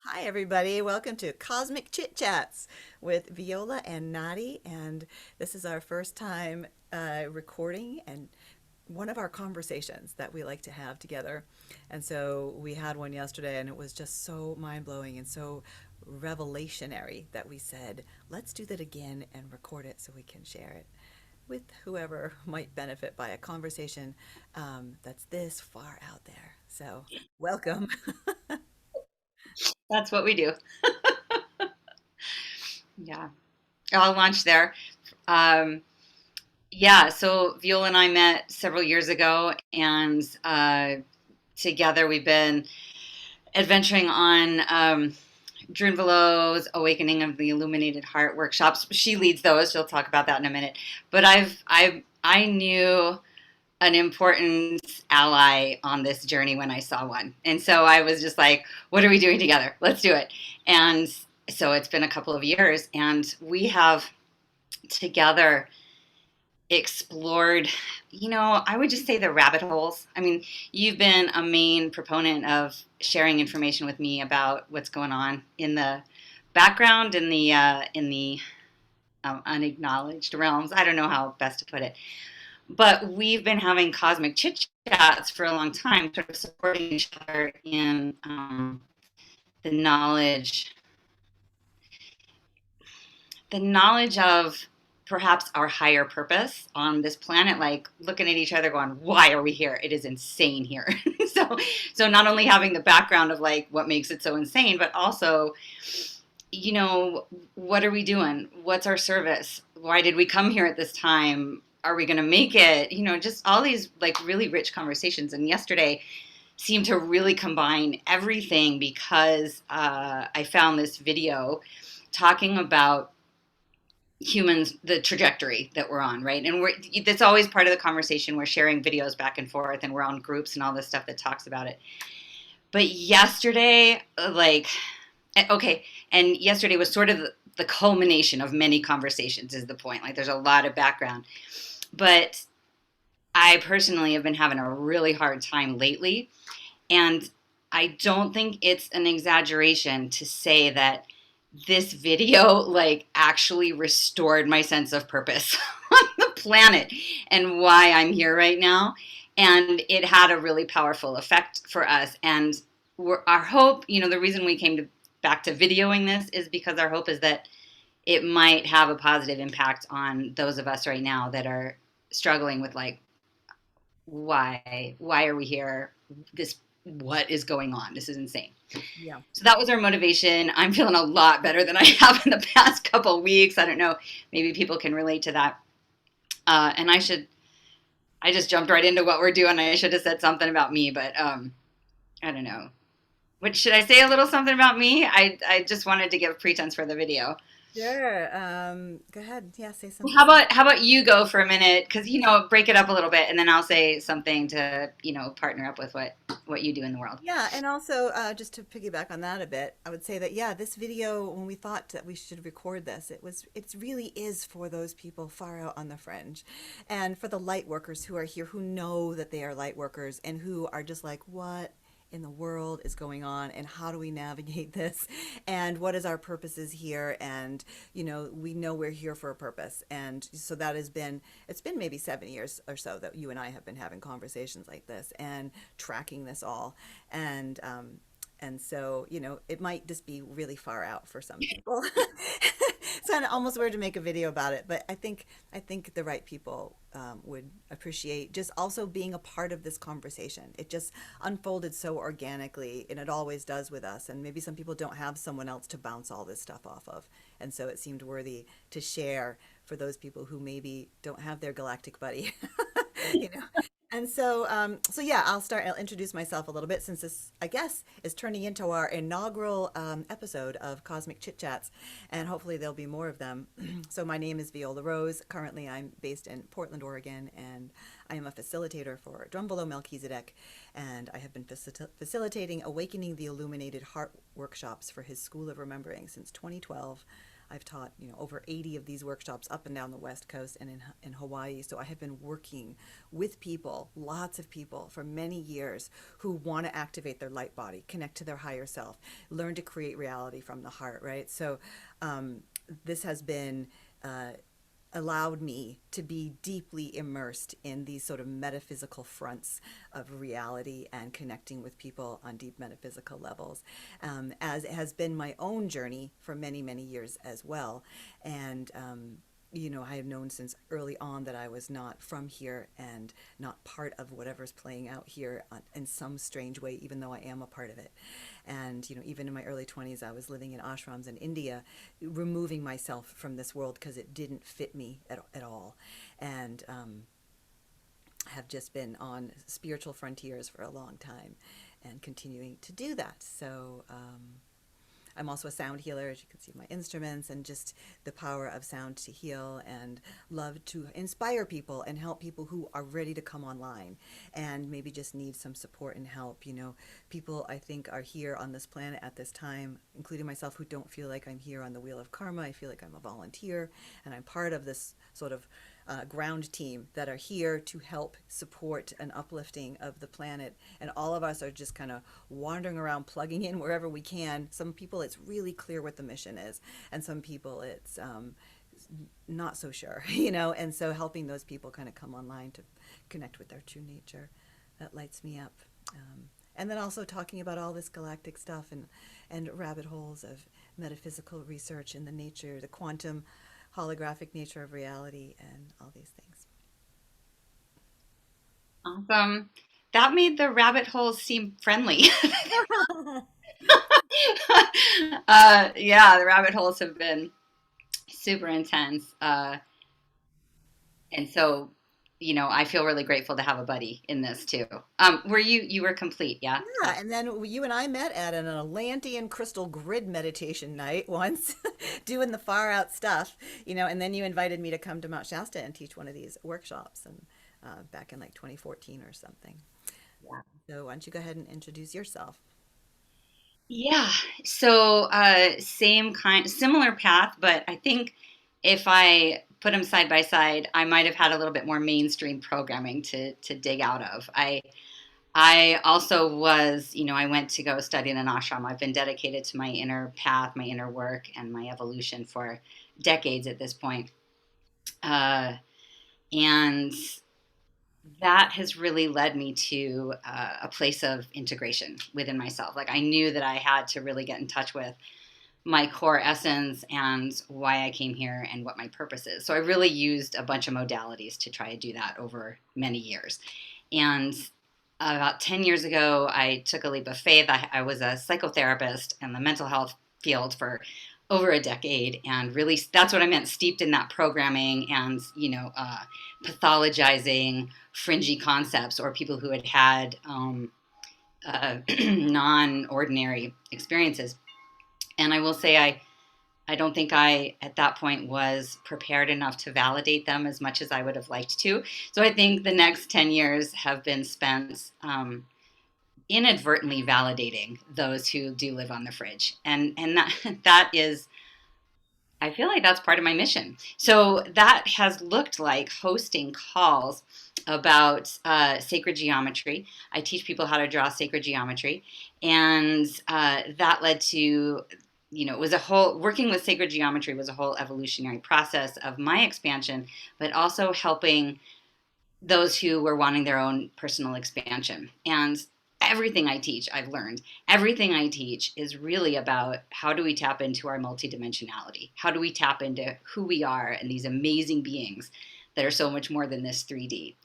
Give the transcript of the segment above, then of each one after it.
Hi, everybody. Welcome to Cosmic Chit Chats with Viola and Nadi. And this is our first time recording and one of our conversations that we like to have together. And so we had one yesterday, and it was just so mind blowing and so revelationary that we said, let's do that again and record it so we can share it with whoever might benefit by a conversation that's this far out there. So, welcome. That's what we do. Yeah. I'll launch there. Um, yeah, so Viola and I met several years ago, and together we've been adventuring on Drew Velo's Awakening of the Illuminated Heart workshops. She leads those. She'll talk about that in a minute. But I knew an important ally on this journey when I saw one. And so I was just like, what are we doing together? Let's do it. And so it's been a couple of years, and we have together explored, I would just say the rabbit holes. I mean, you've been a main proponent of sharing information with me about what's going on in the background, in the unacknowledged realms. I don't know how best to put it. But we've been having cosmic chit chats for a long time, sort of supporting each other in the knowledge, the knowledge of perhaps our higher purpose on this planet, like looking at each other going, why are we here? It is insane here. So not only having the background of like what makes it so insane, but also, what are we doing? What's our service? Why did we come here at this time? Are we going to make it? Just all these like really rich conversations. And yesterday seemed to really combine everything because I found this video talking about humans, the trajectory that we're on, right? And that's always part of the conversation. We're sharing videos back and forth, and we're on groups and all this stuff that talks about it. But yesterday, like, okay, and yesterday was sort of the culmination of many conversations, is the point. Like, there's a lot of background. But I personally have been having a really hard time lately. And I don't think it's an exaggeration to say that this video like actually restored my sense of purpose on the planet and why I'm here right now. And it had a really powerful effect for us. And our hope, the reason we came back to videoing this is because our hope is that it might have a positive impact on those of us right now that are struggling with like, why are we here? This What is going on? This is insane. Yeah. So that was our motivation. I'm feeling a lot better than I have in the past couple of weeks. I don't know, maybe people can relate to that. And I just jumped right into what we're doing. I should have said something about me, but I don't know. What should I say? A little something about me? I just wanted to give pretense for the video. Sure. Go ahead. Yeah, say something. How about you go for a minute? Because break it up a little bit, and then I'll say something to partner up with what you do in the world. Yeah, and also just to piggyback on that a bit, I would say that yeah, this video, when we thought that we should record this, it really is for those people far out on the fringe, and for the light workers who are here, who know that they are light workers, and who are just like, what in the world is going on, and how do we navigate this, and what is our purposes here, and we know we're here for a purpose. And so that has been, it's been maybe 7 years or so that you and I have been having conversations like this and tracking this all. And so, it might just be really far out for some people. It's kind of almost weird to make a video about it, but I think the right people would appreciate just also being a part of this conversation. It just unfolded so organically, and it always does with us. And maybe some people don't have someone else to bounce all this stuff off of, and so it seemed worthy to share for those people who maybe don't have their galactic buddy. you know. And so, so yeah, I'll introduce myself a little bit, since this, I guess, is turning into our inaugural episode of Cosmic Chit Chats, and hopefully there'll be more of them. So my name is Viola Rose. Currently, I'm based in Portland, Oregon, and I am a facilitator for Drum Below Melchizedek, and I have been facilitating Awakening the Illuminated Heart workshops for his School of Remembering since 2012. I've taught, over 80 of these workshops up and down the West Coast and in Hawaii. So I have been working with people, lots of people, for many years who want to activate their light body, connect to their higher self, learn to create reality from the heart, right? So this has been allowed me to be deeply immersed in these sort of metaphysical fronts of reality and connecting with people on deep metaphysical levels, as it has been my own journey for many, many years as well. And I have known since early on that I was not from here and not part of whatever's playing out here in some strange way, even though I am a part of it. And, even in my early 20s, I was living in ashrams in India, removing myself from this world because it didn't fit me at all. And have just been on spiritual frontiers for a long time and continuing to do that. So, I'm also a sound healer, as you can see my instruments, and just the power of sound to heal, and love to inspire people and help people who are ready to come online and maybe just need some support and help. People I think are here on this planet at this time, including myself, who don't feel like I'm here on the wheel of karma. I feel like I'm a volunteer and I'm part of this sort of ground team that are here to help support an uplifting of the planet. And all of us are just kind of wandering around, plugging in wherever we can. Some people, it's really clear what the mission is, and some people, it's not so sure, And so helping those people kind of come online to connect with their true nature, that lights me up. And then also talking about all this galactic stuff and rabbit holes of metaphysical research in the nature, the quantum holographic nature of reality, and all these things. Awesome. That made the rabbit holes seem friendly. Yeah, the rabbit holes have been super intense. And so, I feel really grateful to have a buddy in this too. You were complete, yeah? Yeah, and then you and I met at an Atlantean crystal grid meditation night once, doing the far out stuff, and then you invited me to come to Mount Shasta and teach one of these workshops, and back in like 2014 or something. Yeah. So why don't you go ahead and introduce yourself? Yeah. So, similar path, but I think if I put them side by side, I might have had a little bit more mainstream programming to dig out of. I also was, I went to go study in an ashram. I've been dedicated to my inner path, my inner work, and my evolution for decades at this point. Uh, and that has really led me to a place of integration within myself. Like I knew that I had to really get in touch with my core essence and why I came here and what my purpose is. So I really used a bunch of modalities to try to do that over many years. And about 10 years ago, I took a leap of faith. I was a psychotherapist in the mental health field for over a decade, and really that's what I meant, steeped in that programming and pathologizing fringy concepts or people who had had non-ordinary experiences. And I will say I don't think I, at that point, was prepared enough to validate them as much as I would have liked to. So I think the next 10 years have been spent inadvertently validating those who do live on the fridge. And that is, I feel like that's part of my mission. So that has looked like hosting calls about sacred geometry. I teach people how to draw sacred geometry. And that led to, it was a whole, working with sacred geometry was a whole evolutionary process of my expansion, but also helping those who were wanting their own personal expansion. And everything I teach, I've learned, everything I teach is really about how do we tap into our multidimensionality? How do we tap into who we are and these amazing beings that are so much more than this 3D.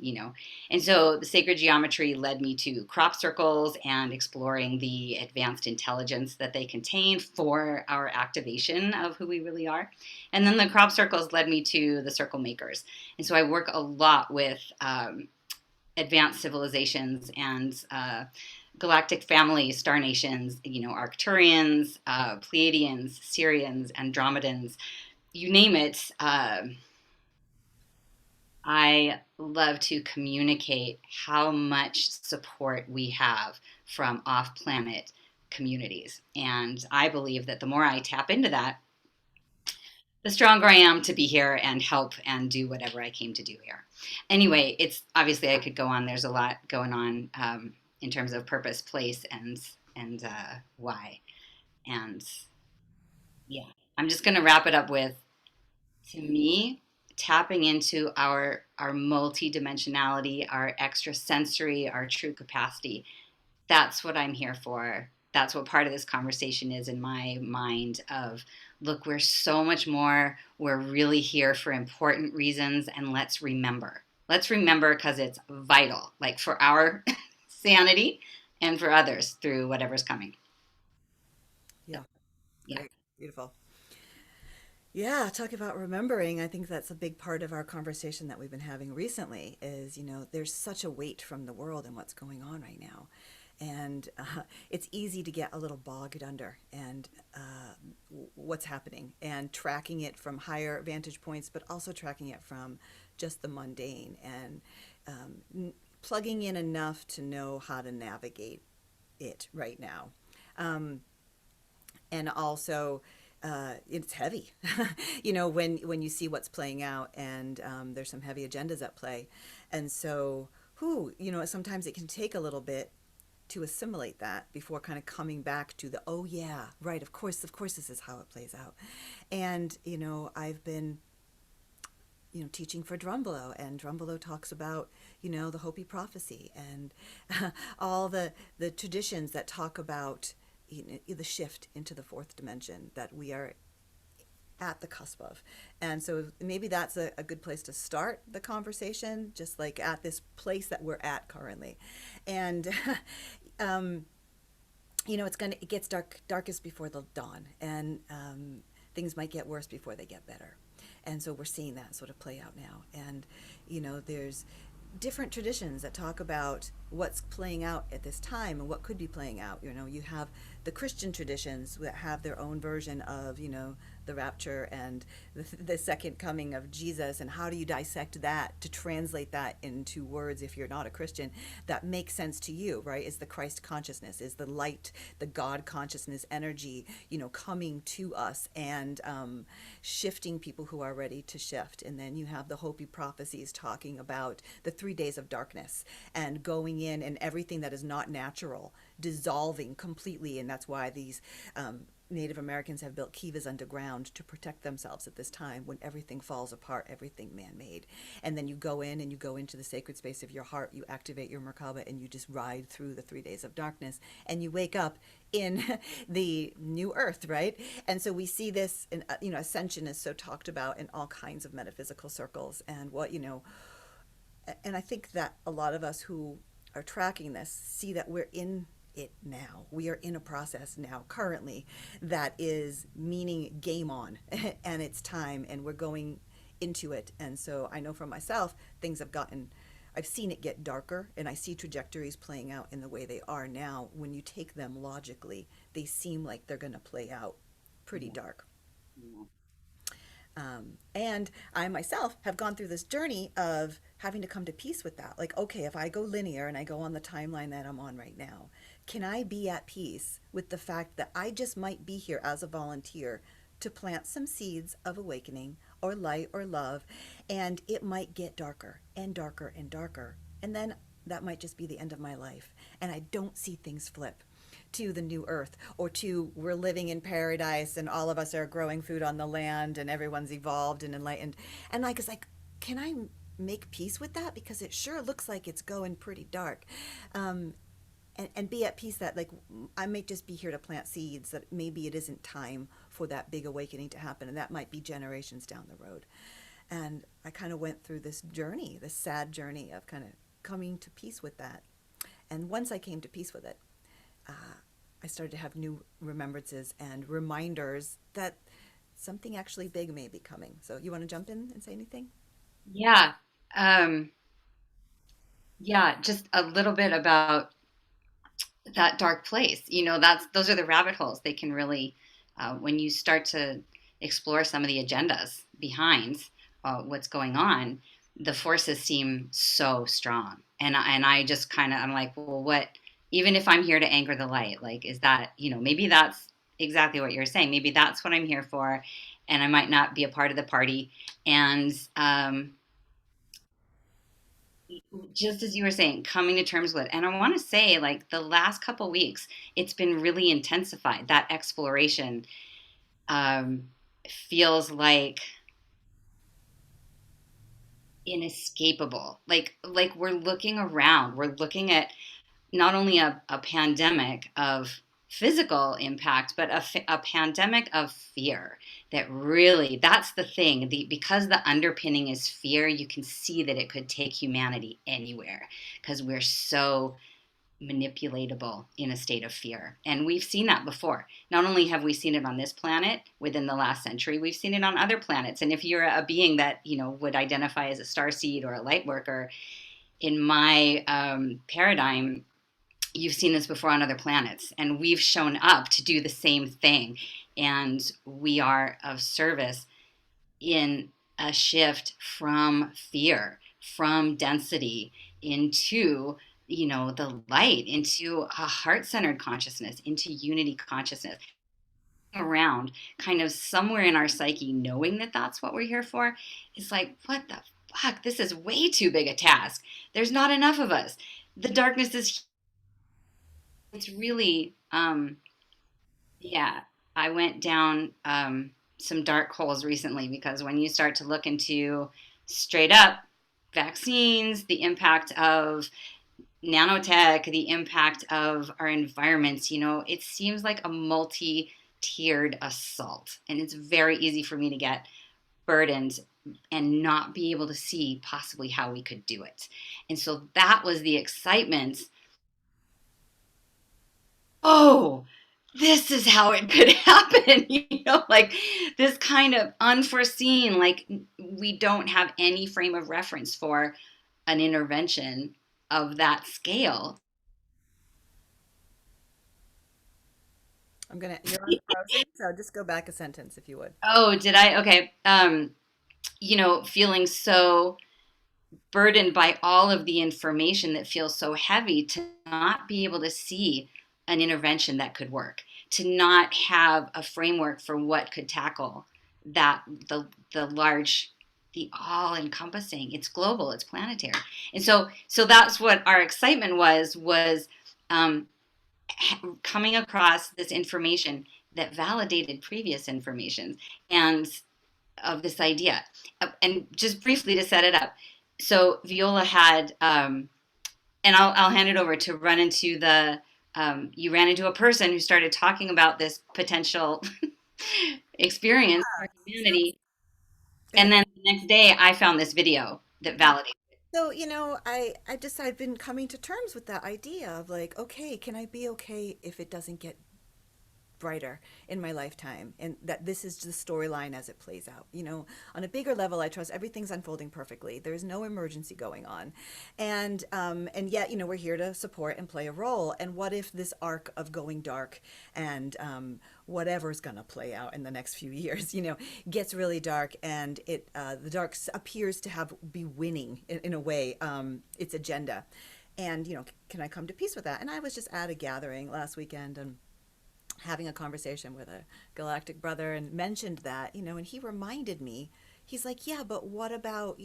And so the sacred geometry led me to crop circles and exploring the advanced intelligence that they contain for our activation of who we really are. And then the crop circles led me to the circle makers. And so I work a lot with advanced civilizations and galactic families, star nations, Arcturians, Pleiadians, Sirians, Andromedans, you name it. I love to communicate how much support we have from off planet communities. And I believe that the more I tap into that, the stronger I am to be here and help and do whatever I came to do here. Anyway, it's obviously I could go on. There's a lot going on in terms of purpose, place, and why. And yeah, I'm just gonna wrap it up with, to me, tapping into our multidimensionality, our extra sensory, our true capacity. That's what I'm here for. That's what part of this conversation is in my mind of, look, we're so much more. We're really here for important reasons, and let's remember. Let's remember because it's vital, like for our sanity and for others through whatever's coming. So, Yeah, yeah. great, beautiful. Yeah, talk about remembering. I think that's a big part of our conversation that we've been having recently is, there's such a weight from the world and what's going on right now. And it's easy to get a little bogged under and what's happening and tracking it from higher vantage points, but also tracking it from just the mundane and plugging in enough to know how to navigate it right now. Um, and also it's heavy when you see what's playing out and there's some heavy agendas at play, and so sometimes it can take a little bit to assimilate that before kind of coming back to the, oh yeah, right, of course this is how it plays out. And I've been teaching for Drumbelow, and Drumbelow talks about the Hopi prophecy and all the traditions that talk about the shift into the fourth dimension that we are at the cusp of. And so maybe that's a good place to start the conversation, just like at this place that we're at currently. And um, it gets darkest before the dawn, and things might get worse before they get better. And so we're seeing that sort of play out now. And there's different traditions that talk about what's playing out at this time and what could be playing out. You have the Christian traditions that have their own version of, the rapture and the second coming of Jesus, and how do you dissect that to translate that into words, if you're not a Christian, that makes sense to you, right? Is the Christ consciousness, is the light, the God consciousness energy, coming to us and shifting people who are ready to shift. And then you have the Hopi prophecies talking about the 3 days of darkness and going in, and everything that is not natural dissolving completely. And that's why these Native Americans have built kivas underground to protect themselves at this time when everything falls apart, everything man-made. And then you go in and you go into the sacred space of your heart, you activate your Merkaba, and you just ride through the 3 days of darkness, and you wake up in the new earth, right? And so we see this, in, ascension is so talked about in all kinds of metaphysical circles. And and I think that a lot of us who are tracking this see that we're in it now. We are in a process now, currently, that is meaning game on, and it's time, and we're going into it. And so I know for myself, I've seen it get darker, and I see trajectories playing out in the way they are now. When you take them logically, they seem like they're going to play out pretty Yeah. dark. Yeah. And I myself have gone through this journey of having to come to peace with that. Like, okay, if I go linear and I go on the timeline that I'm on right now, can I be at peace with the fact that I just might be here as a volunteer to plant some seeds of awakening or light or love, and it might get darker and darker and darker. And then that might just be the end of my life. And I don't see things flip to the new earth, or to we're living in paradise and all of us are growing food on the land and everyone's evolved and enlightened. And like, it's like, can I make peace with that? Because it sure looks like it's going pretty dark. And be at peace that, like, I may just be here to plant seeds, that maybe it isn't time for that big awakening to happen, and that might be generations down the road. And I kind of went through this journey, this sad journey of kind of coming to peace with that. And once I came to peace with it, uh, I started to have new remembrances and reminders that something actually big may be coming. So you want to jump in and say anything? Yeah. Um, yeah, just a little bit about that dark place. Those are the rabbit holes. They can really, when you start to explore some of the agendas behind what's going on, the forces seem so strong. And I just kind of, I'm like, well, what? Even if I'm here to anchor the light, like, is that, maybe that's exactly what you're saying. Maybe that's what I'm here for. and I might not be a part of the party. And just as you were saying, coming to terms with, and I want to say, like the last couple weeks, it's been really intensified. That exploration um, feels like inescapable. Like we're looking around, we're looking at not only a pandemic of physical impact, but a pandemic of fear. That really, that's the thing. Because the underpinning is fear, you can see that it could take humanity anywhere because we're so manipulatable in a state of fear. And we've seen that before. Not only have we seen it on this planet within the last century, we've seen it on other planets. And if you're a being that, would identify as a starseed or a light worker, in my paradigm, you've seen this before on other planets. And we've shown up to do the same thing. And we are of service in a shift from fear, from density into the light, into a heart-centered consciousness, into unity consciousness, around kind of somewhere in our psyche knowing that that's what we're here for. It's like, what the fuck, this is way too big a task. There's not enough of us. The darkness is, it's really yeah, I went down some dark holes recently because when you start to look into straight up vaccines, the impact of nanotech, the impact of our environments, it seems like a multi tiered assault. And it's very easy for me to get burdened and not be able to see possibly how we could do it. And so that was the excitement. Oh, this is how it could happen, like this kind of unforeseen, like we don't have any frame of reference for an intervention of that scale. You're unfrozen, so just go back a sentence if you would. Oh, did I? Okay. Feeling so burdened by all of the information that feels so heavy to not be able to see an intervention that could work, to not have a framework for what could tackle that the large, the all encompassing, it's global, it's planetary. And so that's what our excitement was um, coming across this information that validated previous information and of this idea. And just briefly to set it up, so Viola had, and I'll hand it over to run into the. You ran into a person who started talking about this potential experience for humanity, Go and ahead. then the next day I found this video that validated. So, I've been coming to terms with that idea of like, okay, can I be okay if it doesn't get brighter in my lifetime, and that this is the storyline as it plays out. On a bigger level, I trust everything's unfolding perfectly. There's no emergency going on, and yet, we're here to support and play a role. And what if this arc of going dark and whatever's gonna play out in the next few years, gets really dark, and the dark appears to be winning in a way, its agenda. And can I come to peace with that? And I was just at a gathering last weekend and having a conversation with a galactic brother and mentioned that, and he reminded me, he's like, yeah, but what about,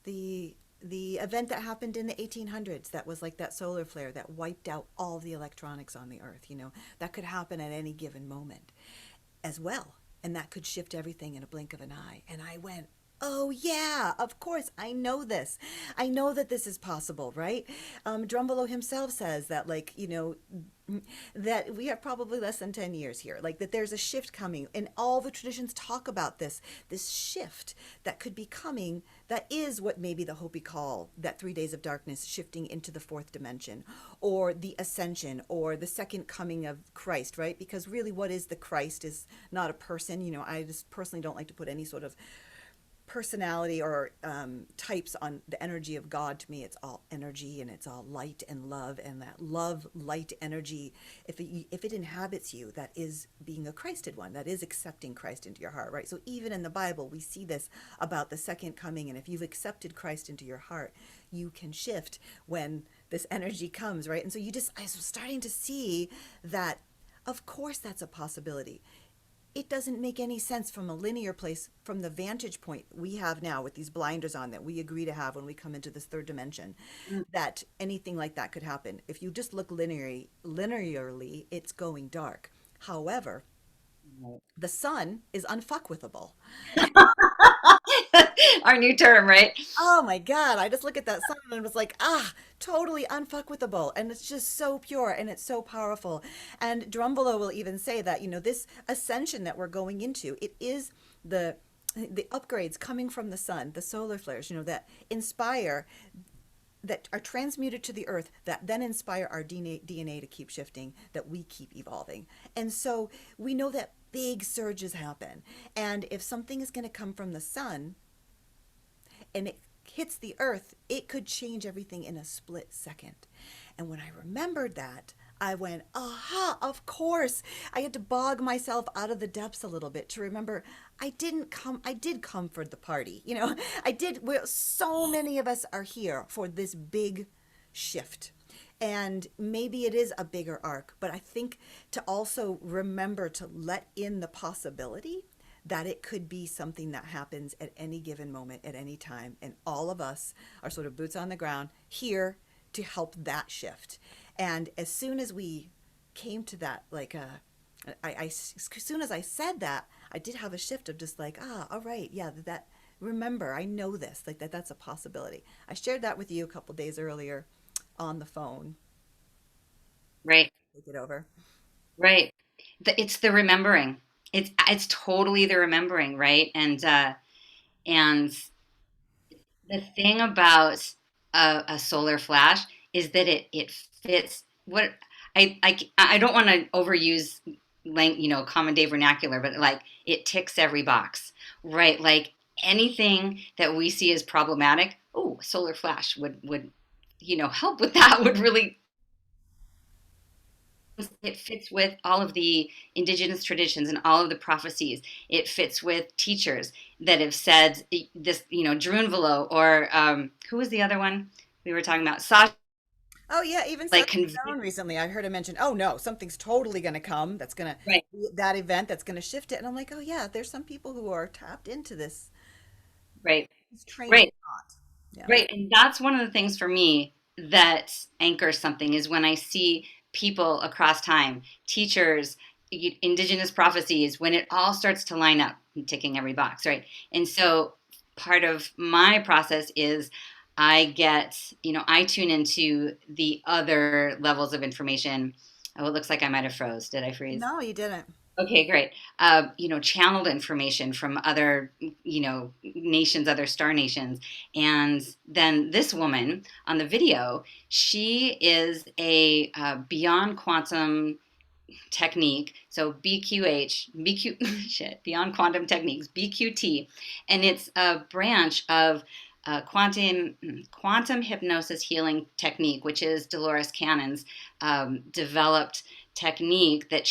the event that happened in the 1800s that was like that solar flare that wiped out all the electronics on the earth, that could happen at any given moment as well. And that could shift everything in a blink of an eye. And I went, oh, yeah, of course. I know this. I know that this is possible, right? Drumbolo himself says that, like, that we have probably less than 10 years here, like that there's a shift coming. And all the traditions talk about this shift that could be coming. That is what maybe the Hopi call that 3 days of darkness shifting into the fourth dimension, or the ascension, or the second coming of Christ, right? Because really, what is the Christ is not a person. I just personally don't like to put any sort of personality or types on the energy of God. To me, it's all energy, and it's all light and love, and that love, light, energy, if it inhabits you, that is being a Christed one, that is accepting Christ into your heart, right? So even in the Bible, we see this about the second coming, and if you've accepted Christ into your heart, you can shift when this energy comes, right? And so I was starting to see that, of course, that's a possibility. it doesn't make any sense from a linear place, from the vantage point we have now with these blinders on that we agree to have when we come into this third dimension, that anything like that could happen. If you just look linearly, it's going dark. However, Right. the sun is unfuckwithable. Our new term, right? Oh my God, I just look at that sun and was like, ah, totally unfuckwithable. And it's just so pure and it's so powerful. And Drumbolo will even say that, this ascension that we're going into, it is the upgrades coming from the sun, the solar flares, that inspire, that are transmuted to the earth, that then inspire our DNA to keep shifting, that we keep evolving. And so we know that big surges happen. And if something is going to come from the sun, and it hits the earth, it could change everything in a split second. And when I remembered that, I went, aha, of course. I had to bog myself out of the depths a little bit to remember I did come for the party. I did. Well, so many of us are here for this big shift. And maybe it is a bigger arc, but I think to also remember to let in the possibility that it could be something that happens at any given moment, at any time. And all of us are sort of boots on the ground here to help that shift. And as soon as we came to that, like, as soon as I said that, I did have a shift of just like, all right, yeah, remember, I know this, like that's a possibility. I shared that with you a couple days earlier on the phone. Right. Take it over. Right. It's the remembering. It's totally the remembering, right? And the thing about a solar flash is that it fits what I don't want to overuse common day vernacular, but like it ticks every box, right? Like anything that we see as problematic, oh, solar flash would help with that, would really. It fits with all of the indigenous traditions and all of the prophecies. It fits with teachers that have said this, Drunvalo, or who was the other one we were talking about? Sasha, Oh yeah, even like, Stone recently, I heard him mention, oh no, something's totally going to come. That's going to right, be that event that's going to shift it. And I'm like, oh yeah, there's some people who are tapped into right, this train of right, thought. Yeah. right. And that's one of the things for me that anchors something is when I see people across time, teachers, indigenous prophecies, when it all starts to line up, ticking every box, right? And so part of my process is I tune into the other levels of information. Oh, it looks like I might have froze. Did I freeze? No, you didn't. Okay, great. Channeled information from other, nations, other star nations. And then this woman on the video, she is a beyond quantum technique. So shit, beyond quantum techniques, BQT. And it's a branch of quantum hypnosis healing technique, which is Dolores Cannon's developed technique that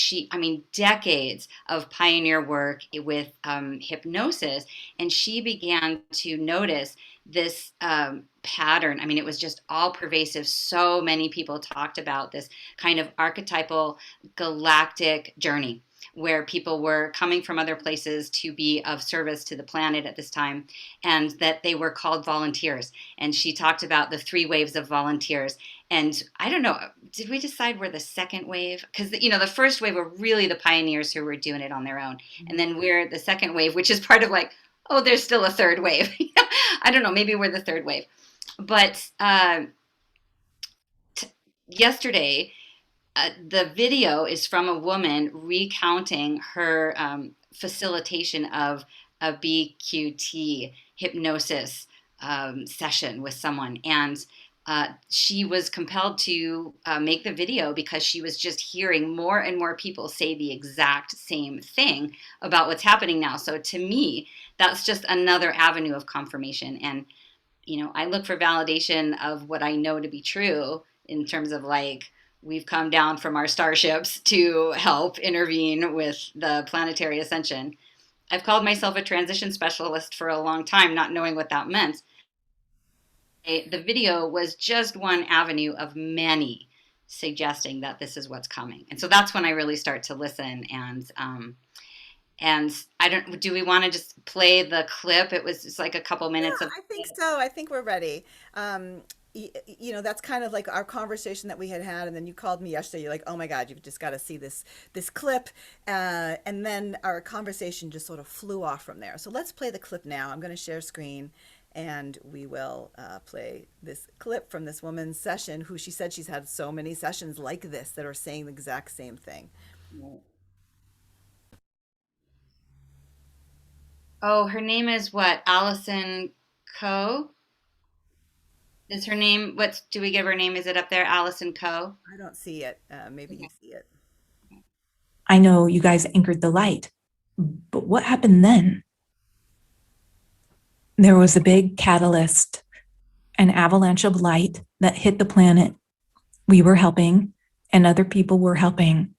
decades of pioneer work with hypnosis. And she began to notice this pattern. I mean, it was just all pervasive. So many people talked about this kind of archetypal galactic journey where people were coming from other places to be of service to the planet at this time, and that they were called volunteers. And she talked about the three waves of volunteers. And I don't know, did we decide we're the second wave? Because, the first wave were really the pioneers who were doing it on their own. And then we're the second wave, which is part of like, oh, there's still a third wave. I don't know, maybe we're the third wave. But yesterday, the video is from a woman recounting her facilitation of a BQT hypnosis session with someone. And she was compelled to make the video because she was just hearing more and more people say the exact same thing about what's happening now. So to me, that's just another avenue of confirmation. And, I look for validation of what I know to be true in terms of like, we've come down from our starships to help intervene with the planetary ascension. I've called myself a transition specialist for a long time, not knowing what that meant. The video was just one avenue of many suggesting that this is what's coming. And so that's when I really start to listen. And And I don't, do we want to just play the clip? It was just like a couple minutes Yeah, of I think so. I think we're ready. That's kind of like our conversation that we had had, and then you called me yesterday. You're like, "Oh my God, you've just got to see this clip," and then our conversation just sort of flew off from there. So let's play the clip now. I'm going to share screen, and we will play this clip from this woman's session, who she said she's had so many sessions like this that are saying the exact same thing. Oh, her name is what? Alison Co. Is her name? What do we give her name? Is it up there? Alison Co. I don't see it. Maybe you Okay. see it. I know you guys anchored the light, but what happened then? There was a big catalyst, an avalanche of light that hit the planet. We were helping, and other people were helping.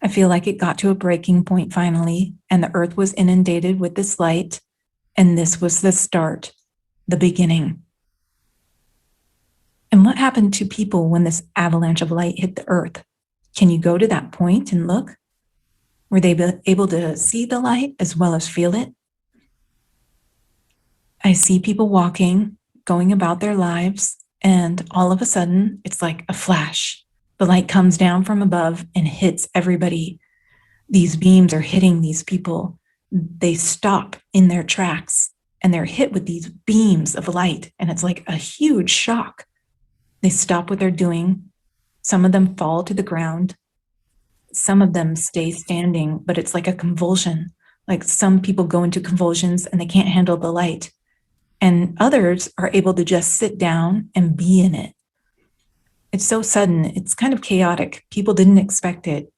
I feel like it got to a breaking point finally, and the earth was inundated with this light, and this was the start, the beginning. And what happened to people when this avalanche of light hit the earth? Can you go to that point and look? Were they able to see the light as well as feel it? I see people walking, going about their lives, and all of a sudden, it's like a flash. The light comes down from above and hits everybody. These beams are hitting these people. They stop in their tracks and they're hit with these beams of light, and it's like a huge shock. They stop what they're doing. Some of them fall to the ground. Some of them stay standing, but it's like a convulsion. Like some people go into convulsions and they can't handle the light, and others are able to just sit down and be in it. It's so sudden. It's kind of chaotic. People didn't expect it.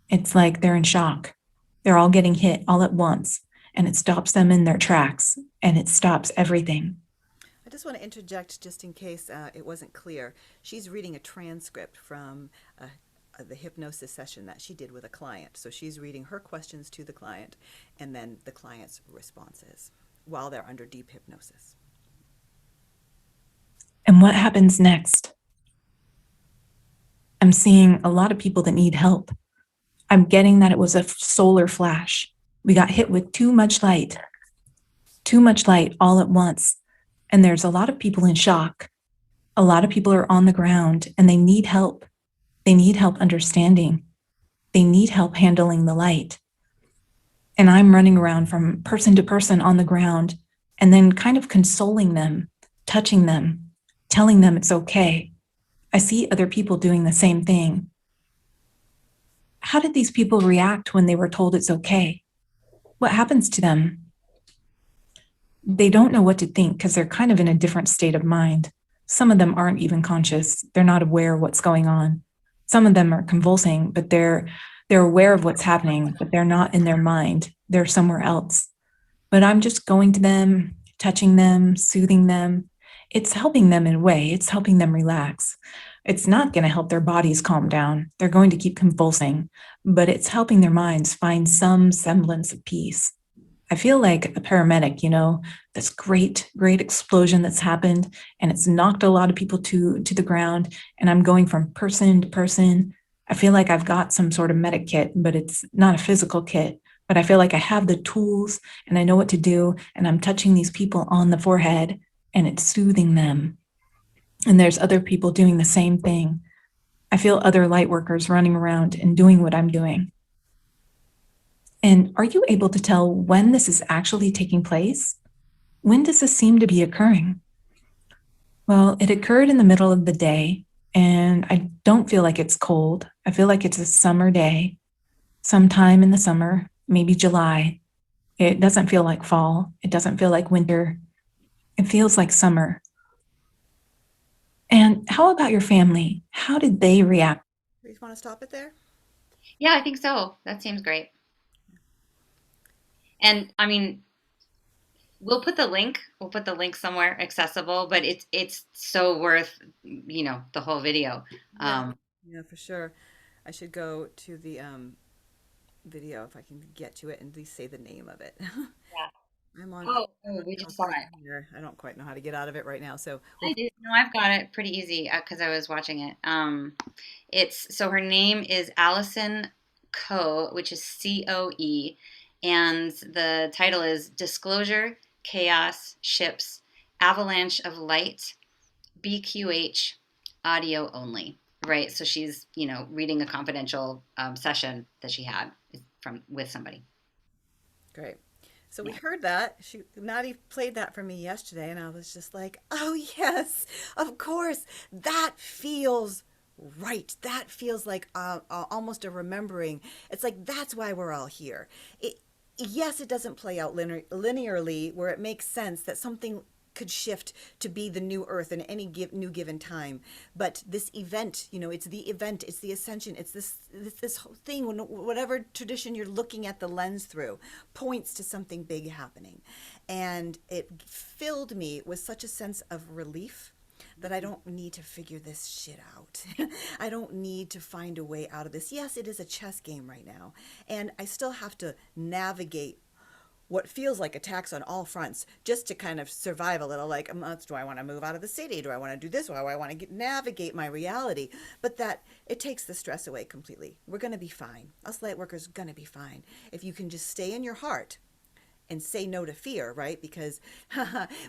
It's like they're in shock. They're all getting hit all at once, and it stops them in their tracks, and it stops everything. I just want to interject just in case it wasn't clear. She's reading a transcript from the hypnosis session that she did with a client. So she's reading her questions to the client and then the client's responses while they're under deep hypnosis. And what happens next? I'm seeing a lot of people that need help. I'm getting that it was a solar flash. We got hit with too much light all at once. And there's a lot of people in shock. A lot of people are on the ground and they need help. They need help understanding. They need help handling the light. And I'm running around from person to person on the ground and then kind of consoling them, touching them, telling them it's okay. I see other people doing the same thing. How did these people react when they were told it's okay? What happens to them? They don't know what to think because they're kind of in a different state of mind. Some of them aren't even conscious. They're not aware of what's going on. Some of them are convulsing, but they're aware of what's happening, but they're not in their mind. They're somewhere else. But I'm just going to them, touching them, soothing them. It's helping them in a way. It's helping them relax. It's not going to help their bodies calm down. They're going to keep convulsing, but it's helping their minds find some semblance of peace. I feel like a paramedic, this great explosion that's happened, and it's knocked a lot of people to the ground, and I'm going from person to person. I feel like I've got some sort of medic kit, but it's not a physical kit. But I feel like I have the tools and I know what to do, and I'm touching these people on the forehead and it's soothing them. And there's other people doing the same thing. I feel other light workers running around and doing what I'm doing. And are you able to tell when this is actually taking place? When does this seem to be occurring? Well, it occurred in the middle of the day, and I don't feel like it's cold. I feel like it's a summer day, sometime in the summer, maybe July. It doesn't feel like fall. It doesn't feel like winter. It feels like summer. And how about your family? How did they react? You want to stop it there? Yeah, I think so. That seems great. And I mean, we'll put the link. We'll put the link somewhere accessible, but it's so worth, the whole video. Yeah, Um, yeah, for sure. I should go to the video if I can get to it and at least say the name of it. yeah. I'm on Oh, we just saw right it. here. I don't quite know how to get out of it right now. So I we'll, do. No, I've got it pretty easy because I was watching it. It's so her name is Alison Co, which is COE, And the title is Disclosure, Chaos, Ships, Avalanche of Light, BQH, Audio Only. Right. So she's, reading a confidential session that she had with somebody. Great. So we Yeah. heard that. Nadi played that for me yesterday, and I was just like, oh, yes, of course. That feels right. That feels like almost a remembering. It's like that's why we're all here. Yes, it doesn't play out linearly where it makes sense that something could shift to be the new earth in any new given time, but this event, it's the event, it's the ascension, it's this whole thing, whatever tradition you're looking at the lens through, points to something big happening. And it filled me with such a sense of relief that I don't need to figure this shit out. I don't need to find a way out of this. Yes, it is a chess game right now, and I still have to navigate what feels like attacks on all fronts just to kind of survive a little. Like, do I want to move out of the city? Do I want to do this? Or do I want to navigate my reality? But that it takes the stress away completely. We're going to be fine. Us light workers are going to be fine if you can just stay in your heart and say no to fear, right? Because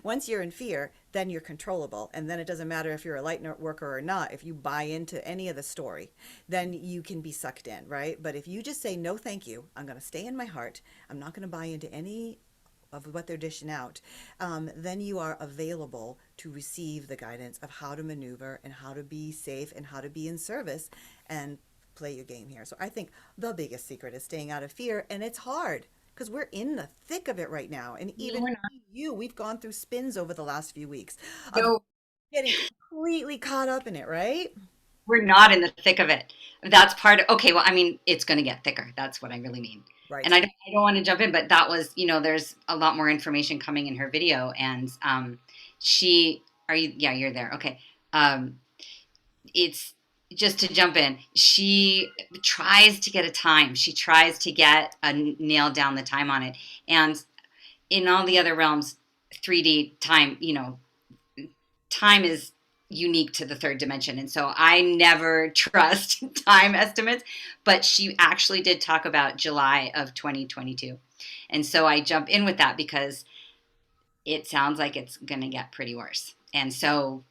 once you're in fear, then you're controllable. And then it doesn't matter if you're a light worker or not. If you buy into any of the story, then you can be sucked in, right? But if you just say, no, thank you, I'm going to stay in my heart, I'm not going to buy into any of what they're dishing out, then you are available to receive the guidance of how to maneuver and how to be safe and how to be in service and play your game here. So I think the biggest secret is staying out of fear, and it's hard because we're in the thick of it right now. And No, even we're not. we've gone through spins over the last few weeks of No, getting completely caught up in it, right? we're not in the thick of it. That's part of, okay, well, I mean, it's going to get thicker. That's what I really mean. And Right. I don't want to jump in, but that was, there's a lot more information coming in her video. And yeah, you're there. Okay. It's just to jump in. She tries to get a time. She tries to get nail down the time on it. And in all the other realms, 3D time, time is unique to the third dimension. And so I never trust time estimates, but she actually did talk about July of 2022. And so I jump in with that because it sounds like it's going to get pretty worse. And so,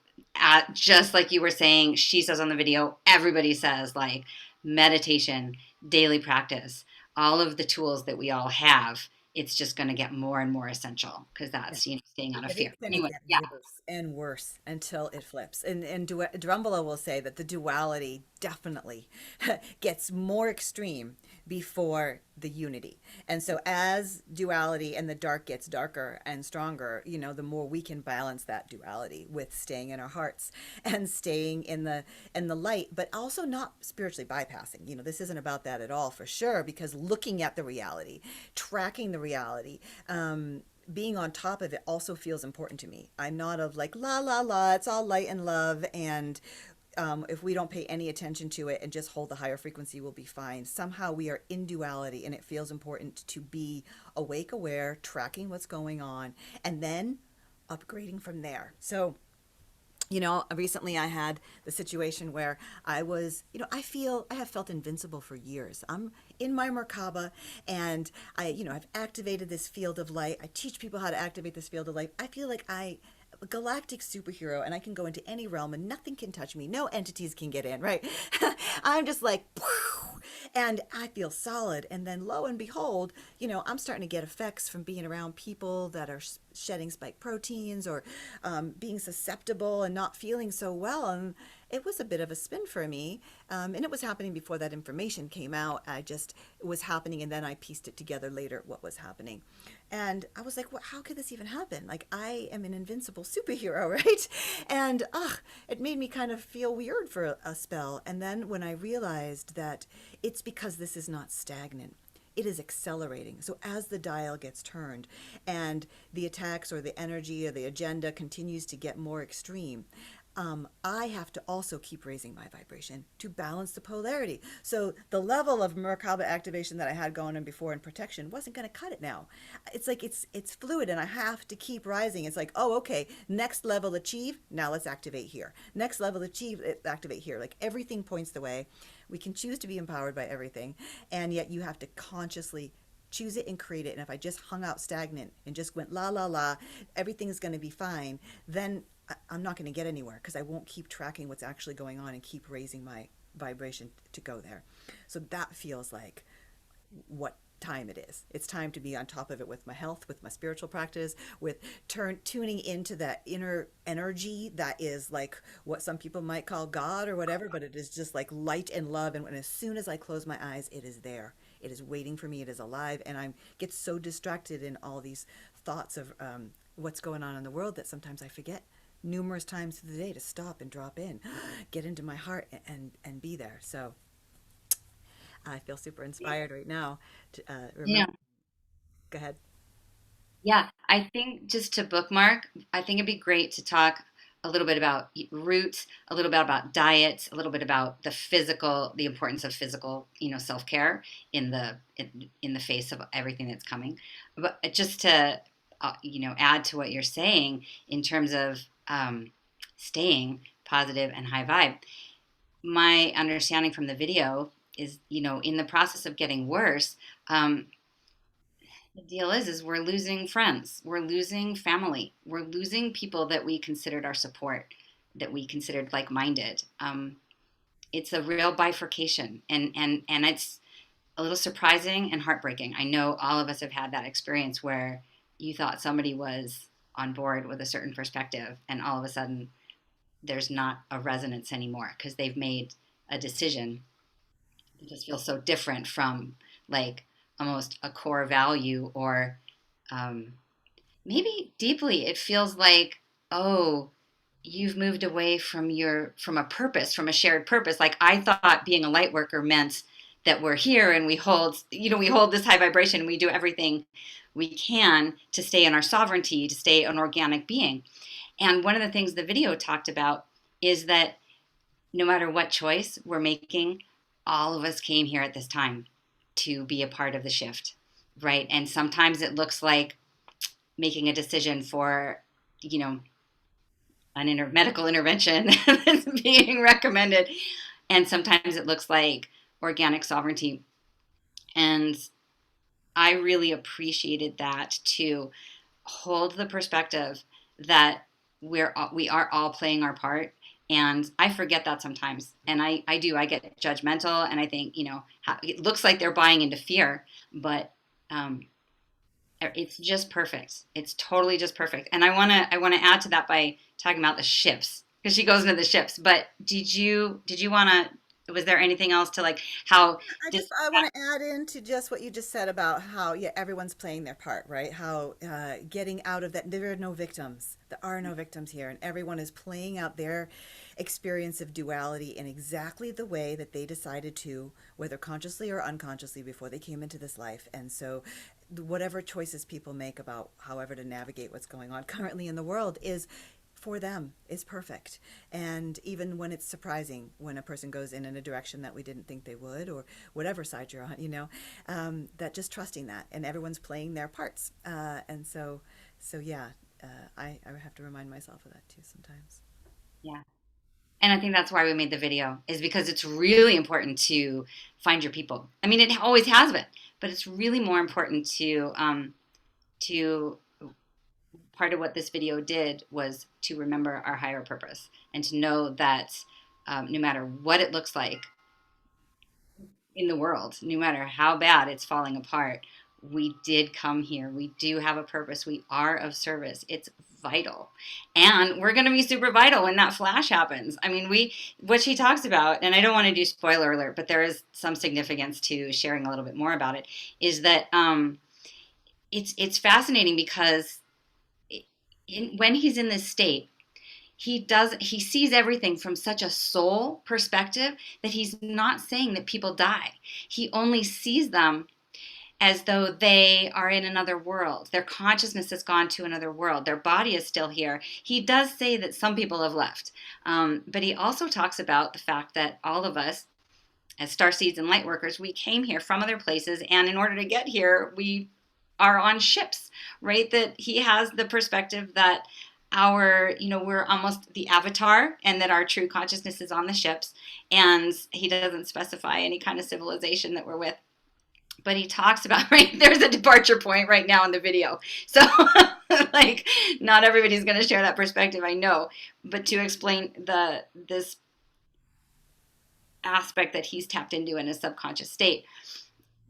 just like you were saying, she says on the video, everybody says like meditation, daily practice, all of the tools that we all have. It's just going to get more and more essential because that's staying out of fear. It's going to Anyway, get yeah. worse and worse until it flips. And Drumbala will say that the duality definitely gets more extreme before the unity. And so as duality and the dark gets darker and stronger, the more we can balance that duality with staying in our hearts and staying in the light, but also not spiritually bypassing. This isn't about that at all for sure, because looking at the reality, tracking the reality, being on top of it also feels important to me. I'm not of like, la, la, la, it's all light and love. And if we don't pay any attention to it and just hold the higher frequency, we'll be fine. Somehow we are in duality, and it feels important to be awake, aware, tracking what's going on, and then upgrading from there. So, recently I had the situation where I was, I have felt invincible for years. I'm in my Merkaba, and I've activated this field of light. I teach people how to activate this field of light. I feel like I a galactic superhero, and I can go into any realm and nothing can touch me. No entities can get in, right? I'm just like, and I feel solid. And then lo and behold, I'm starting to get effects from being around people that are shedding spike proteins or being susceptible and not feeling so well. And it was a bit of a spin for me. And it was happening before that information came out. It was happening, and then I pieced it together later what was happening. And I was like, how could this even happen? Like, I am an invincible superhero, right? And it made me kind of feel weird for a spell. And then when I realized that it's because this is not stagnant, it is accelerating. So as the dial gets turned and the attacks or the energy or the agenda continues to get more extreme, I have to also keep raising my vibration to balance the polarity. So the level of Merkaba activation that I had going on before in protection wasn't going to cut it now. It's like it's fluid, and I have to keep rising. It's like, oh, okay, next level achieve. Now let's activate here. Next level achieve, activate here. Like everything points the way. We can choose to be empowered by everything, and yet you have to consciously choose it and create it. And if I just hung out stagnant and just went la la la, everything's going to be fine, then I'm not going to get anywhere, because I won't keep tracking what's actually going on and keep raising my vibration to go there. So that feels like what time it is. It's time to be on top of it with my health, with my spiritual practice, with tuning into that inner energy that is like what some people might call God or whatever, but it is just like light and love. And as soon as I close my eyes, it is there. It is waiting for me. It is alive. And I get so distracted in all these thoughts of what's going on in the world that sometimes I forget numerous times through the day to stop and drop in, get into my heart and be there. So I feel super inspired right now to Yeah. remember. Go ahead. Yeah, I think just to bookmark, I think it'd be great to talk a little bit about roots, a little bit about diets, a little bit about the physical, the importance of physical, self-care in the face of everything that's coming. But just to add to what you're saying in terms of staying positive and high vibe. My understanding from the video is, in the process of getting worse, the deal is we're losing friends, we're losing family, we're losing people that we considered our support, that we considered like-minded. It's a real bifurcation, and it's a little surprising and heartbreaking. I know all of us have had that experience where you thought somebody was on board with a certain perspective, and all of a sudden there's not a resonance anymore because they've made a decision. It just feels so different from like almost a core value, or um, maybe deeply it feels like, oh, you've moved away from a purpose, from a shared purpose. Like I thought being a light worker meant that we're here and we hold this high vibration and we do everything we can to stay in our sovereignty, to stay an organic being. And one of the things the video talked about is that no matter what choice we're making, all of us came here at this time to be a part of the shift, right? And sometimes it looks like making a decision for, an medical intervention that's being recommended. And sometimes it looks like organic sovereignty. And I really appreciated that, to hold the perspective that we are all playing our part. And I forget that sometimes. And I do. I get judgmental, and I think, it looks like they're buying into fear, but it's just perfect. It's totally just perfect. And I wanna add to that by talking about the ships, because she goes into the ships. But did you wanna? Was there anything else to like how this? I want to add into just what you just said about how, yeah, everyone's playing their part, right? How getting out of that, there are no victims. There are no victims here, and everyone is playing out their experience of duality in exactly the way that they decided to, whether consciously or unconsciously, before they came into this life. And so, whatever choices people make about however to navigate what's going on currently in the world is for them, is perfect. And even when it's surprising, when a person goes in a direction that we didn't think they would, or whatever side you're on, that just trusting that, and everyone's playing their parts. And so yeah, I have to remind myself of that too sometimes. Yeah. And I think that's why we made the video, is because it's really important to find your people. I mean, it always has been, but it's really more important to part of what this video did was to remember our higher purpose, and to know that no matter what it looks like in the world, no matter how bad it's falling apart, we did come here. We do have a purpose. We are of service. It's vital. And we're going to be super vital when that flash happens. I mean, what she talks about, and I don't want to do spoiler alert, but there is some significance to sharing a little bit more about it, is that it's fascinating because when he's in this state, he sees everything from such a soul perspective that he's not saying that people die. He only sees them as though they are in another world. Their consciousness has gone to another world. Their body is still here. He does say that some people have left. But he also talks about the fact that all of us, as starseeds and lightworkers, we came here from other places. And in order to get here, we are on ships, right? That he has the perspective that we're almost the avatar, and that our true consciousness is on the ships. And he doesn't specify any kind of civilization that we're with. but he talks about, right, there's a departure point right now in the video. So like not everybody's going to share that perspective, I know, but to explain this aspect that he's tapped into in his subconscious state,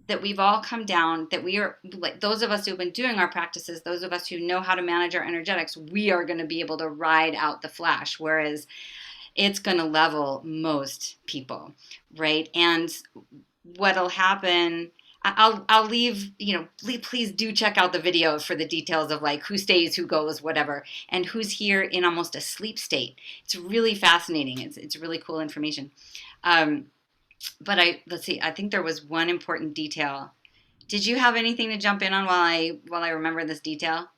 that we've all come down, that we are like those of us who've been doing our practices, those of us who know how to manage our energetics, we are going to be able to ride out the flash, whereas it's going to level most people, right? And what'll happen, I'll leave, please do check out the video for the details of like who stays, who goes, whatever, and who's here in almost a sleep state. It's really fascinating. It's really cool information. But let's see, I think there was one important detail. Did you have anything to jump in on while I remember this detail?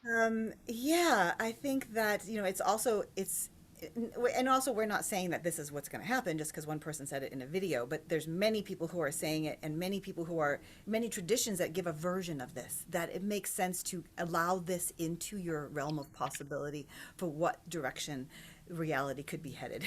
Yeah, I think that, and also we're not saying that this is what's going to happen just because one person said it in a video, but there's many people who are saying it, and many traditions that give a version of this, that it makes sense to allow this into your realm of possibility for what direction reality could be headed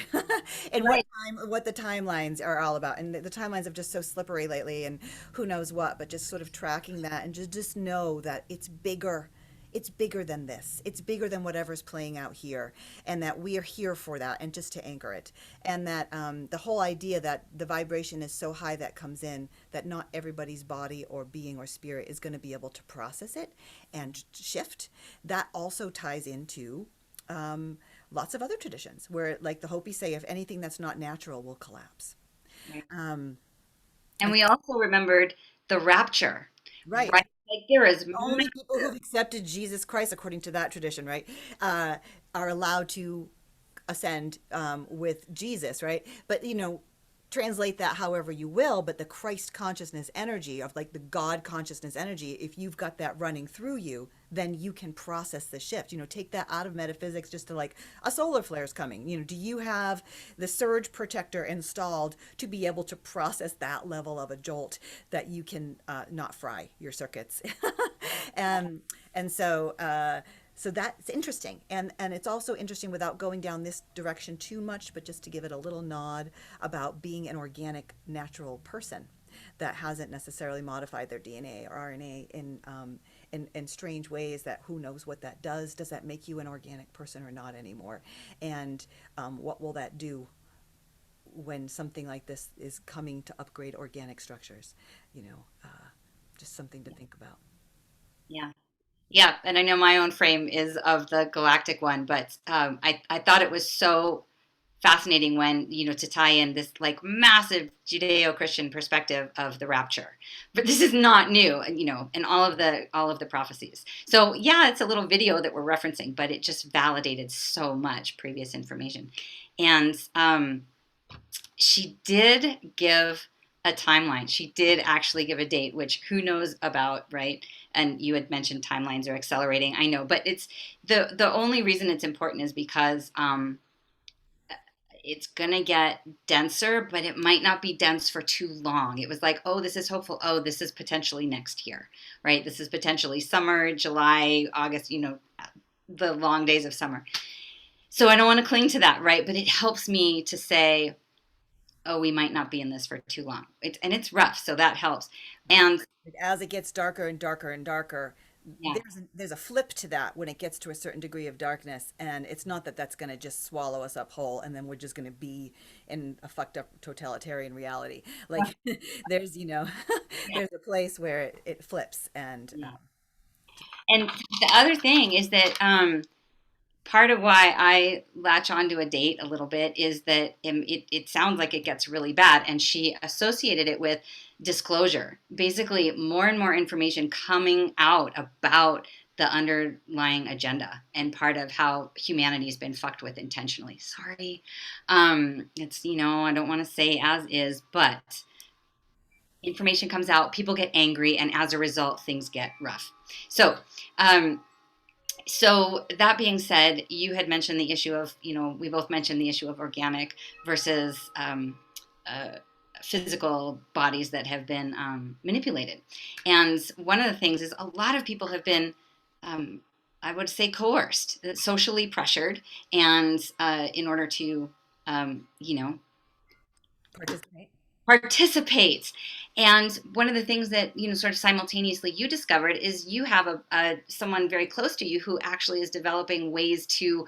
and Right. what the timelines are all about. And the timelines are just so slippery lately, and who knows what, but just sort of tracking that, and just know that it's bigger than this. It's bigger than whatever's playing out here, and that we are here for that, and just to anchor it. And that the whole idea that the vibration is so high that comes in that not everybody's body or being or spirit is going to be able to process it and shift. That also ties into lots of other traditions where, like the Hopi say, if anything that's not natural will collapse. Right. Um, And we also remembered the rapture, right. right? Like there is Only people who've accepted Jesus Christ, according to that tradition, right, uh, are allowed to ascend with Jesus, right? But translate that however you will. But the Christ consciousness energy of like the God consciousness energy, if you've got that running through you, then you can process the shift. Take that out of metaphysics just to like a solar flare is coming. Do you have the surge protector installed to be able to process that level of a jolt that you can not fry your circuits? And so that's interesting, and it's also interesting without going down this direction too much, but just to give it a little nod about being an organic, natural person that hasn't necessarily modified their DNA or RNA in strange ways. That who knows what that does? Does that make you an organic person or not anymore? And what will that do when something like this is coming to upgrade organic structures? Just something to think about. Yeah. Yeah, and I know my own frame is of the galactic one, but I thought it was so fascinating when, to tie in this like massive Judeo-Christian perspective of the rapture. But this is not new, in all of the prophecies. So yeah, it's a little video that we're referencing, but it just validated so much previous information. And she did give a timeline. She did actually give a date, which who knows about, right? And you had mentioned timelines are accelerating. I know, but it's the only reason it's important is because it's gonna get denser, but it might not be dense for too long. It was like, oh, this is hopeful. Oh, this is potentially next year, right? This is potentially summer, July, August. The long days of summer. So I don't want to cling to that, right? But it helps me to say, oh, we might not be in this for too long. It's rough, so that helps. And As it gets darker and darker and darker, yeah, there's a flip to that when it gets to a certain degree of darkness, and it's not that that's going to just swallow us up whole, and then we're just going to be in a fucked up totalitarian reality. Like there's yeah, there's a place where it flips, and yeah. And the other thing is that part of why I latch onto a date a little bit is that it sounds like it gets really bad. And she associated it with disclosure, basically more and more information coming out about the underlying agenda and part of how humanity's been fucked with intentionally. Sorry. It's, I don't want to say as is, but information comes out, people get angry, and as a result, things get rough. So, um, so that being said, you had mentioned the issue of, we both mentioned the issue of organic versus uh, physical bodies that have been manipulated. And one of the things is a lot of people have been, I would say, coerced, socially pressured, and in order to, participate. participate. And one of the things that, sort of simultaneously you discovered is you have someone very close to you who actually is developing ways to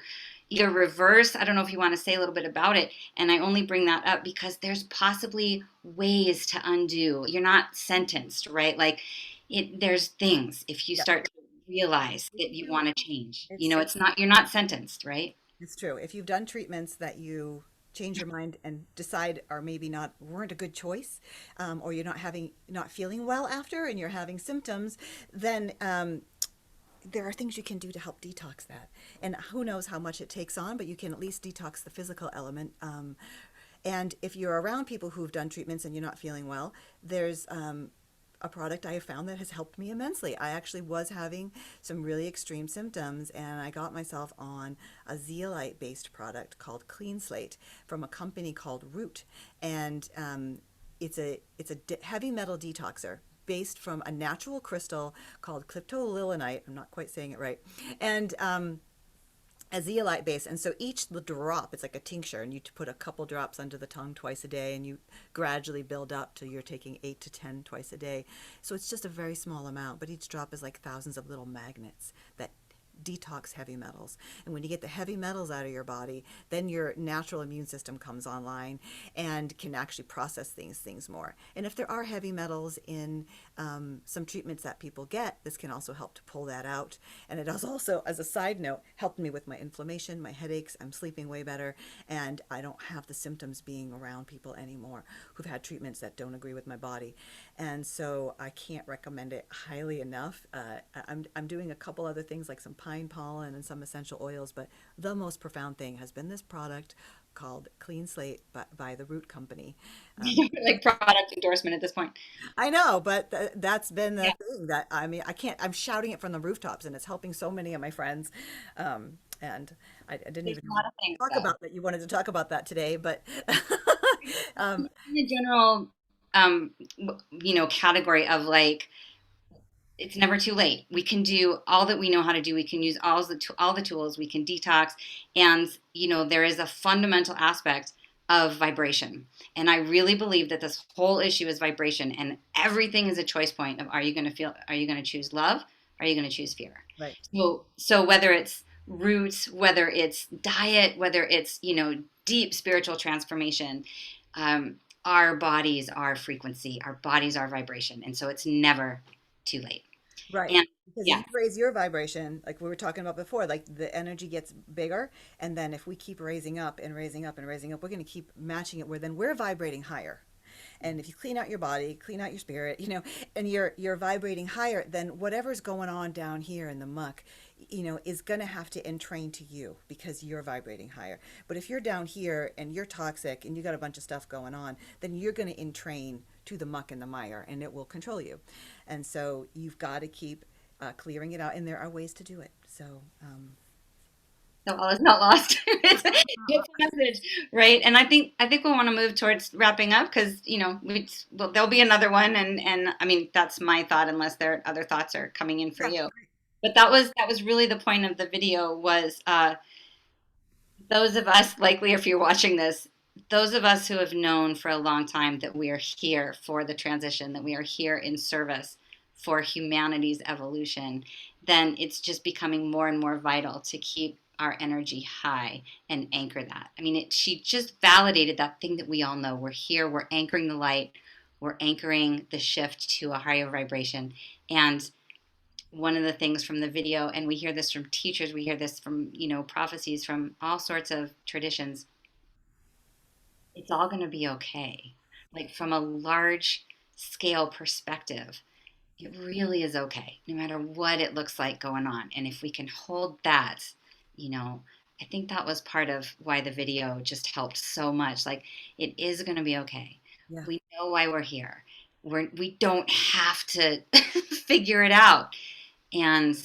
either reverse, I don't know if you want to say a little bit about it. And I only bring that up because there's possibly ways to undo. You're not sentenced, right? Like there's things if you Yeah. start to realize If that you you, want to change, it's you're not sentenced, right? It's true. If you've done treatments that you change your mind and decide are maybe not weren't a good choice, or you're not feeling well after, and you're having symptoms, then there are things you can do to help detox that. And who knows how much it takes on, but you can at least detox the physical element. And if you're around people who've done treatments and you're not feeling well, there's a product I have found that has helped me immensely. I actually was having some really extreme symptoms, and I got myself on a zeolite based product called Cleanslate from a company called Root. And it's a heavy metal detoxer based from a natural crystal called cliptolillinite. I'm not quite saying it right. And a zeolite base. And so each drop, it's like a tincture, and you put a couple drops under the tongue twice a day, and you gradually build up till you're taking 8 to 10 twice a day. So it's just a very small amount, but each drop is like thousands of little magnets that detox heavy metals. And when you get the heavy metals out of your body, then your natural immune system comes online and can actually process things more. And if there are heavy metals in some treatments that people get, this can also help to pull that out. And it has also, as a side note, helped me with my inflammation, my headaches. I'm sleeping way better, and I don't have the symptoms being around people anymore who've had treatments that don't agree with my body. And so I can't recommend it highly enough. I'm doing a couple other things like some pine pollen and some essential oils, but the most profound thing has been this product called Cleanslate by the Root Company. Like product endorsement at this point. I know, but that's been the Yeah. thing that I mean, I can't, I'm shouting it from the rooftops, and it's helping so many of my friends. And I didn't There's even a lot of things talk though. about that. You wanted to talk about that today, but um, In the general, category of like, it's never too late. We can do all that we know how to do. We can use all the tools. We can detox, and there is a fundamental aspect of vibration. And I really believe that this whole issue is vibration, and everything is a choice point of are you going to choose love? Are you going to choose fear? right, So whether it's roots, whether it's diet, whether it's deep spiritual transformation, our bodies are frequency, our bodies are vibration, and so it's never too late. right. And Because if yeah, you raise your vibration, like we were talking about before, like the energy gets bigger, and then if we keep raising up and raising up and raising up, we're going to keep matching it where then we're vibrating higher. And if you clean out your body, clean out your spirit, and you're vibrating higher, then whatever's going on down here in the muck, is going to have to entrain to you because you're vibrating higher. But if you're down here and you're toxic and you got a bunch of stuff going on, then you're going to entrain to the muck and the mire, and it will control you. And so you've got to keep clearing it out, and there are ways to do it. So so all is not lost. It's a message, right? And I think we want to move towards wrapping up because well, there'll be another one, and I mean that's my thought, unless there other thoughts are coming in for yeah, you. But that was really the point of the video was those of us, likely if you're watching this, those of us who have known for a long time that we are here for the transition, that we are here in service for humanity's evolution, then it's just becoming more and more vital to keep our energy high and anchor that. I mean, she just validated that thing that we all know. We're here, we're anchoring the light, we're anchoring the shift to a higher vibration. And one of the things from the video, and we hear this from teachers, we hear this from, prophecies from all sorts of traditions, it's all going to be okay. Like from a large scale perspective, it really is okay, no matter what it looks like going on. And if we can hold that, you know, I think that was part of why the video just helped so much. Like, it is going to be okay. yeah, We know why we're here. We don't have to figure it out. And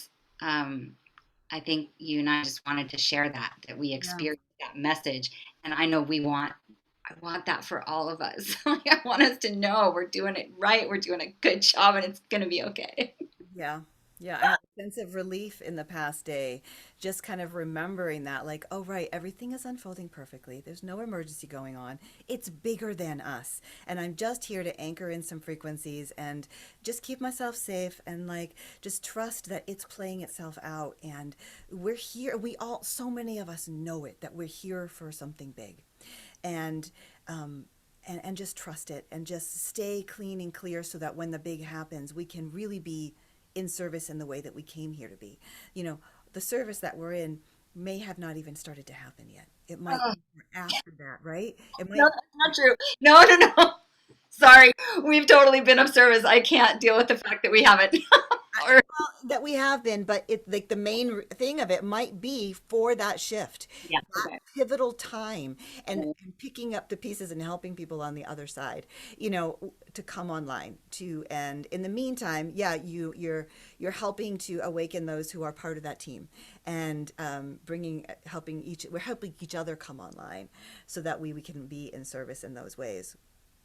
I think you and I just wanted to share that we yeah, experienced that message. And I want that for all of us. Like, I want us to know we're doing it right. We're doing a good job and it's going to be okay. yeah. Yeah, I had a sense of relief in the past day, just kind of remembering that, like, oh, right, everything is unfolding perfectly. There's no emergency going on. It's bigger than us. And I'm just here to anchor in some frequencies and just keep myself safe and, like, just trust that it's playing itself out. And we're here. We all, so many of us know it, that we're here for something big. And, and just trust it and just stay clean and clear so that when the big happens, we can really be in service in the way that we came here to be. You know, the service that we're in may have not even started to happen yet. It might Oh, be after that, right? It no, might. that's not true. No, no, no. Sorry, we've totally been of service. I can't deal with the fact that we haven't. Or That we have been, but it like the main thing of it might be for that shift, yeah, that okay. pivotal time, Okay. and picking up the pieces and helping people on the other side, to come online to. And in the meantime, yeah, you're helping to awaken those who are part of that team, and we're helping each other come online, so that we can be in service in those ways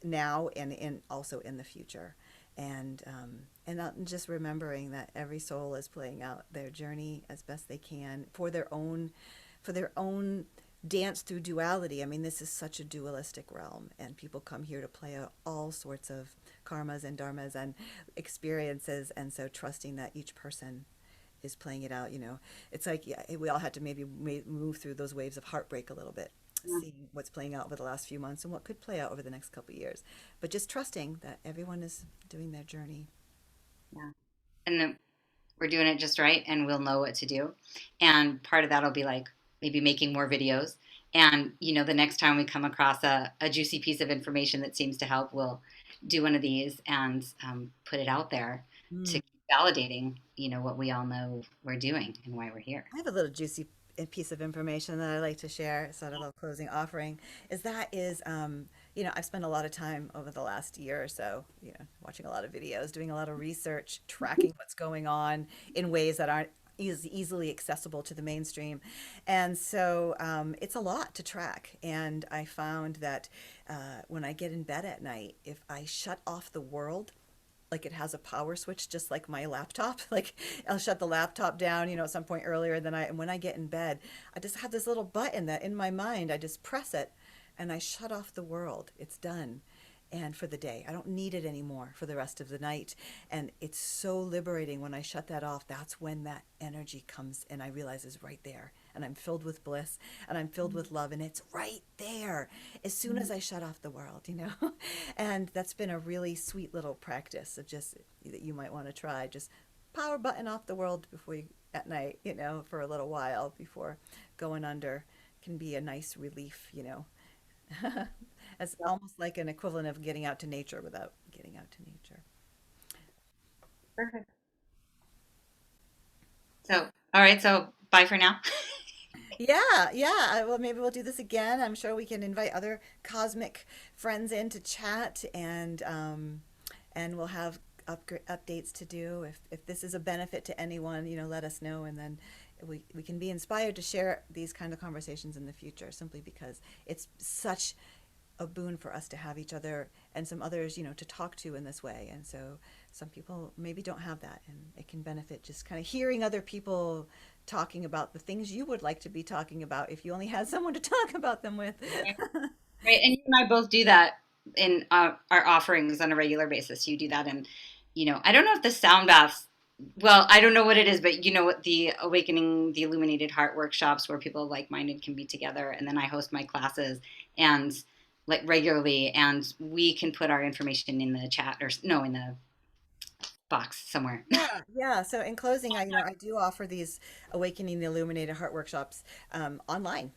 now and also in the future. And just remembering that every soul is playing out their journey as best they can for their own dance through duality. I mean, this is such a dualistic realm, and people come here to play out all sorts of karmas and dharmas and experiences. And so trusting that each person is playing it out, it's like, yeah, we all had to maybe move through those waves of heartbreak a little bit, Yeah, seeing what's playing out over the last few months and what could play out over the next couple of years, but just trusting that everyone is doing their journey. yeah. And then we're doing it just right, and we'll know what to do. And part of that'll be like maybe making more videos. And the next time we come across a juicy piece of information that seems to help, we'll do one of these and put it out there to Mm. keep validating, what we all know we're doing and why we're here. I have a little juicy piece of information that I like to share, sort of a little closing offering. I've spent a lot of time over the last year or so, watching a lot of videos, doing a lot of research, tracking what's going on in ways that aren't easily accessible to the mainstream. And so it's a lot to track. And I found that when I get in bed at night, if I shut off the world, like it has a power switch, just like my laptop. Like I'll shut the laptop down, at some point earlier than and when I get in bed, I just have this little button that in my mind, I just press it and I shut off the world. It's done. And for the day, I don't need it anymore for the rest of the night. And it's so liberating when I shut that off. That's when that energy comes and I realize is right there. And I'm filled with bliss and I'm filled with love. And it's right there as soon as I shut off the world. And that's been a really sweet little practice of just that you might want to try. Just power button off the world before you at night, for a little while before going under can be a nice relief. As almost like an equivalent of getting out to nature without getting out to nature. Perfect. So, all right. So, bye for now. Yeah, yeah. Well, maybe we'll do this again. I'm sure we can invite other cosmic friends in to chat, and we'll have updates to do. If this is a benefit to anyone, let us know, and then we can be inspired to share these kind of conversations in the future. Simply because it's such a boon for us to have each other and some others, to talk to in this way. And so some people maybe don't have that, and it can benefit just kind of hearing other people talking about the things you would like to be talking about if you only had someone to talk about them with. Right. Right. And you and I both do that in our offerings on a regular basis. You do that. And, I don't know if the sound baths, well, I don't know what it is, but what the Awakening the Illuminated Heart workshops where people like minded can be together. And then I host my classes and like regularly, and we can put our information in the chat or no, in the box somewhere. Yeah, yeah. So in closing, I do offer these Awakening the Illuminated Heart workshops online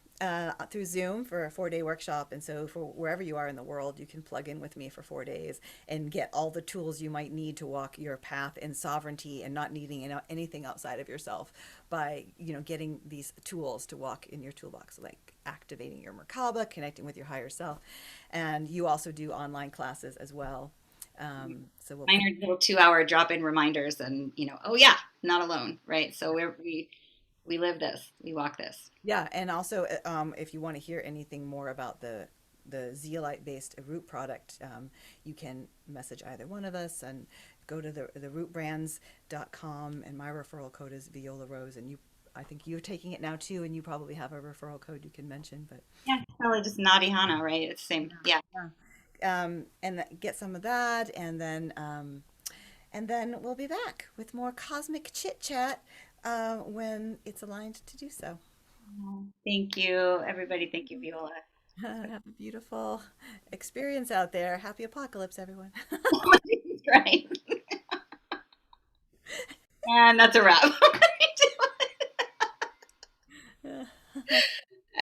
through Zoom for a 4-day workshop. And so for wherever you are in the world, you can plug in with me for 4 days and get all the tools you might need to walk your path in sovereignty and not needing anything outside of yourself by, getting these tools to walk in your toolbox, like activating your Merkaba, connecting with your higher self. And you also do online classes as well. So we'll Mine put. are little 2 hour drop in reminders and, oh yeah, not alone. Right. So we live this, we walk this. Yeah, and also if you want to hear anything more about the zeolite based root product, you can message either one of us and go to the rootbrands.com, and my referral code is violarose. And I think you're taking it now too, and you probably have a referral code you can mention. But Yeah, probably just Nadi Hana, right? It's the same. Yeah. get some of that, and then we'll be back with more cosmic chit chat when it's aligned to do so. Thank you, everybody. Thank you, Viola. Have a beautiful experience out there. Happy apocalypse, everyone. Right. And that's a wrap.